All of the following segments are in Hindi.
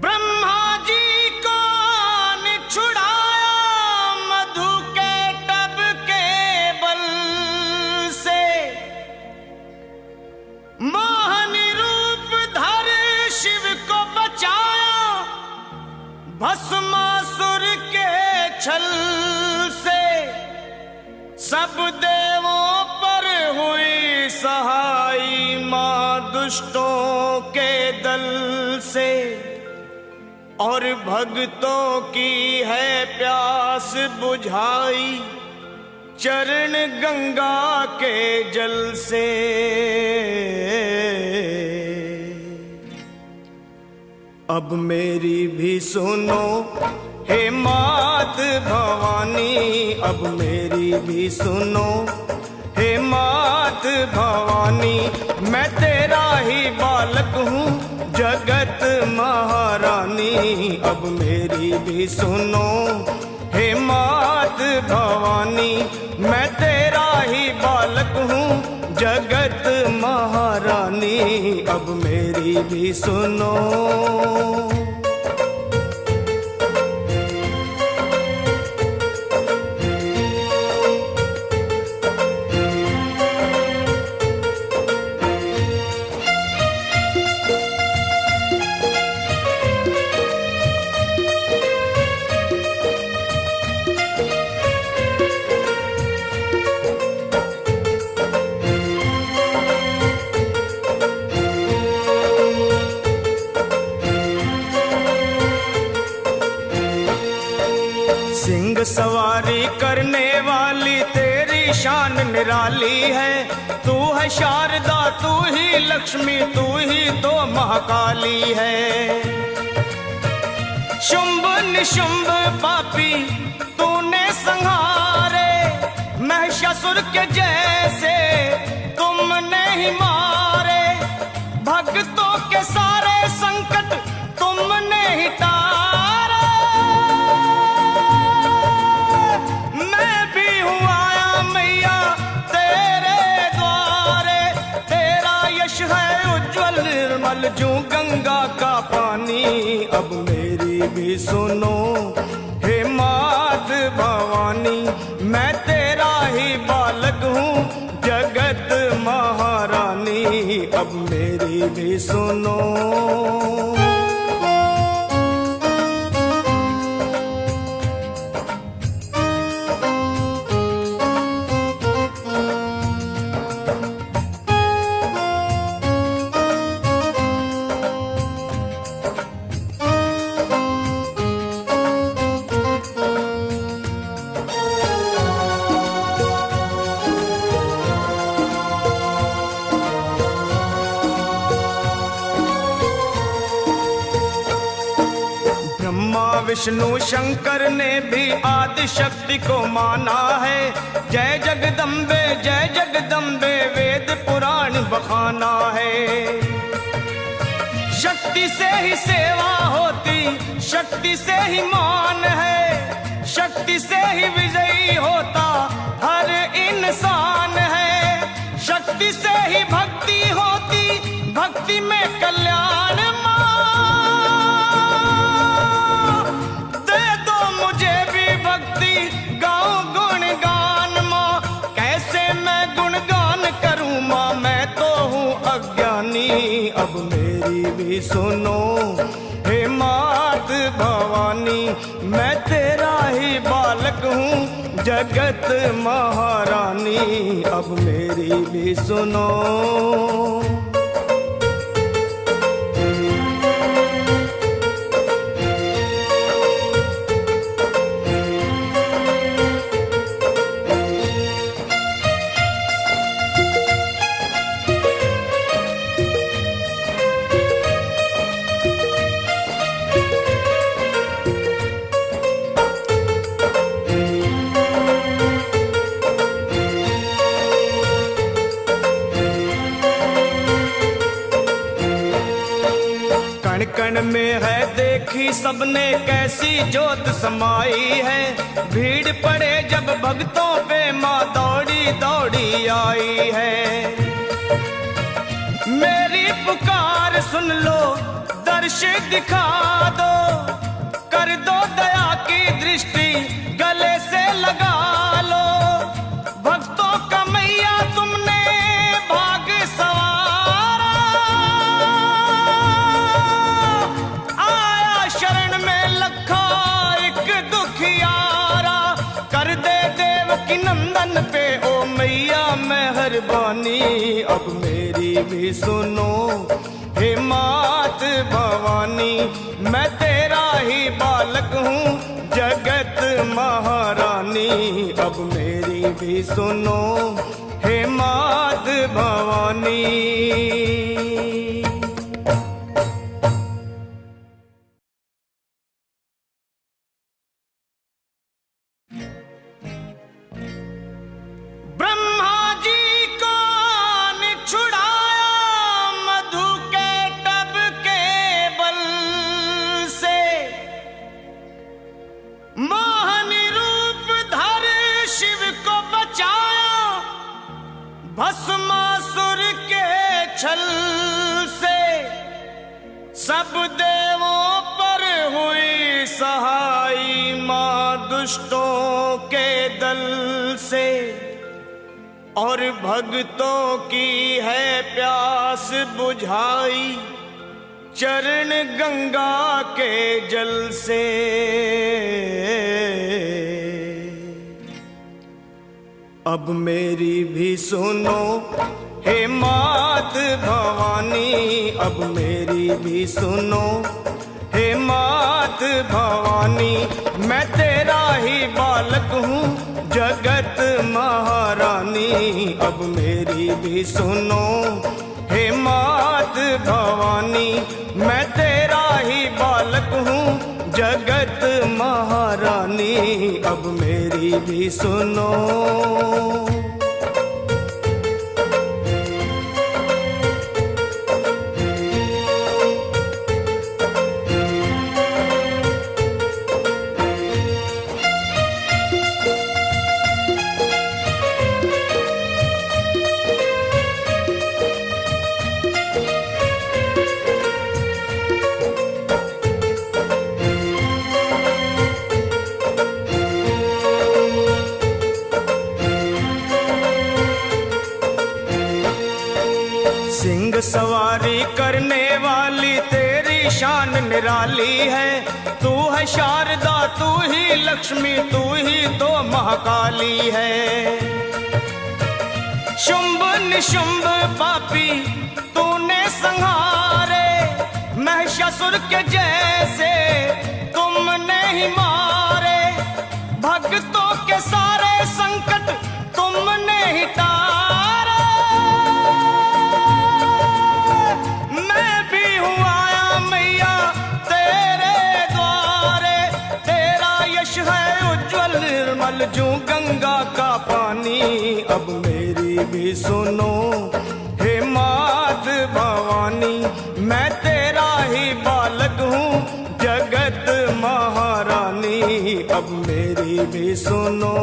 ब्रह्मा जी को छुड़ाया मधु के टब के बल से, मोहनी रूप धर शिव को बचाया भस्मासुर के छल से। सब देवों पर हुई सहाई मां दुष्टों के दल से, और भक्तों की है प्यास बुझाई चरण गंगा के जल से। अब मेरी भी सुनो हे मात भवानी, अब मेरी भी सुनो हे मात भवानी। मैं तेरा ही बालक हूँ जगत महारानी, अब मेरी भी सुनो हे मात भवानी। मैं तेरा ही बालक हूँ जगत महारानी, अब मेरी भी सुनो। सिंह सवारी करने वाली तेरी शान निराली है। तू है शारदा, तू ही लक्ष्मी, तू ही तो महाकाली है। शुंभ निशुंभ पापी तूने संहारे, महिषासुर के जैसे तुमने ही मारे। भक्तों के सारे संकट तुमने ही टारे। मैं भी हूँ आया मैया तेरे द्वारे, तेरा यश है उज्जवल निर्मल जो गंगा का पानी। अब मेरी भी सुनो हे मात भवानी, मैं तेरा ही बालक हूँ जगत महारानी, अब मेरी भी सुनो। विष्णु शंकर ने भी आदि शक्ति को माना है। जय जगदम्बे वेद पुराण बखाना है। शक्ति से ही सेवा होती, शक्ति से ही मान है, शक्ति से ही विजयी होता हर इंसान है। शक्ति से ही भक्ति होती, भक्ति में कल्याण। अब मेरी भी सुनो हे मात भवानी, मैं तेरा ही बालक हूँ जगत महारानी, अब मेरी भी सुनो। कण में है देखी सबने कैसी जोत समाई है। भीड़ पड़े जब भक्तों पे माँ दौड़ी दौड़ी आई है। मेरी पुकार सुन लो, दर्श दिखा दो, कर दो दया की दृष्टि, गले से लगा लो। भक्तों का मैया तुमने भाग सवारा, आया शरण में लखा एक दुखियारा। कर दे देवकी नंदन पे ओ मैया मेहरबानी, अब मेरी भी सुनो हे मात भवानी। मैं तेरा ही बालक हूँ जगत महारानी, अब मेरी भी सुनो हे मात भवानी। ब्रह्मा जी को छुड़ाया मधु के टब के बल से, मोहनी रूप धर शिव को बचाया भस्मासुर के छल से। सब देवों पर हुई सहाई मां दुष्टों के दल से, और भक्तों की है प्यास बुझाई चरण गंगा के जल से। अब मेरी भी सुनो हे मात भवानी, अब मेरी भी सुनो हे मात भवानी। मैं तेरा ही बालक हूँ जगत महारानी, अब मेरी भी सुनो हे मात भवानी। मैं तेरा ही बालक हूँ जगत महारानी, अब मेरी भी सुनो। सिंह सवारी करने वाली तेरी शान निराली है। तू है शारदा, तू ही लक्ष्मी, तू ही तो महाकाली है। शुंभ निशुंभ पापी तूने संहारे, महिषासुर के जैसे तुमने ही मारे। भक्तों के सारे संकट तुमने ही तारे। मैं भी हूँ आया मैया तेरे द्वारे, तेरा यश है उज्जवल निर्मल जो गंगा का पानी। अब मेरी भी सुनो हे मात भवानी, मैं तेरा ही बालक हूँ जगत महारानी, अब मेरी भी सुनो।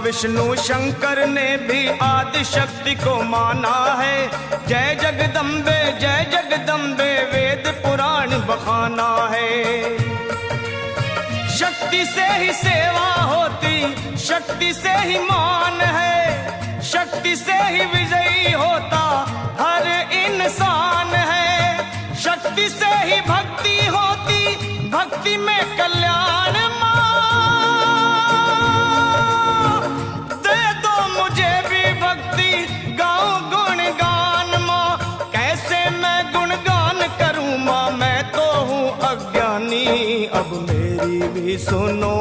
विष्णु शंकर ने भी आदि शक्ति को माना है। जय जगदम्बे वेद पुराण बखाना है। शक्ति से ही सेवा होती, शक्ति से ही मान है, शक्ति से ही विजयी होता हर इंसान है। शक्ति से ही भक्ति होती, भक्ति में कल्याण। अब मेरी भी सुनो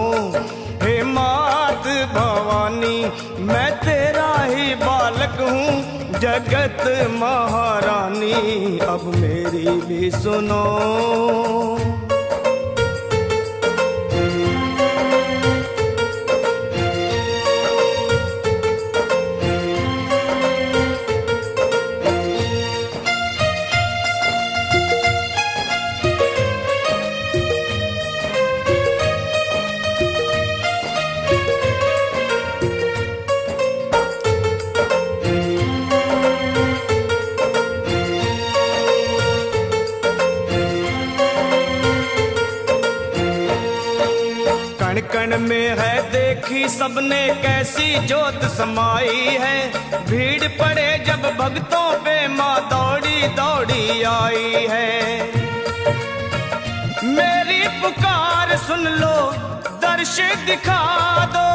हे मात भवानी, मैं तेरा ही बालक हूँ जगत महारानी अब मेरी भी सुनो। कण कण में है देखी सबने कैसी जोत समाई है। भीड़ पड़े जब भक्तों पे माँ दौड़ी दौड़ी आई है। मेरी पुकार सुन लो, दर्श दिखा दो,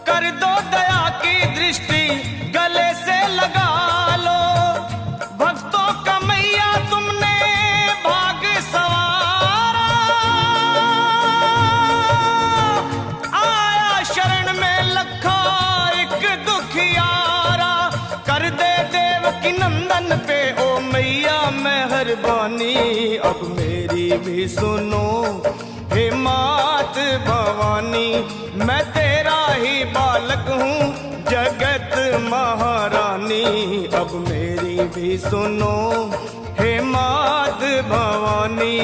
कर दो दया की दृष्टि गले से लगा लो। भक्तों का मैया तुमने भाग सवारा, आया शरण में लखा एक दुखियारा। कर दे देवकी नंदन पे ओ मैया मेहरबानी अब मेरी भी सुनो। हे मात भवानी मैं तेरा ही बालक हूँ, जगत महारानी अब मेरी भी सुनो। हे मात भवानी।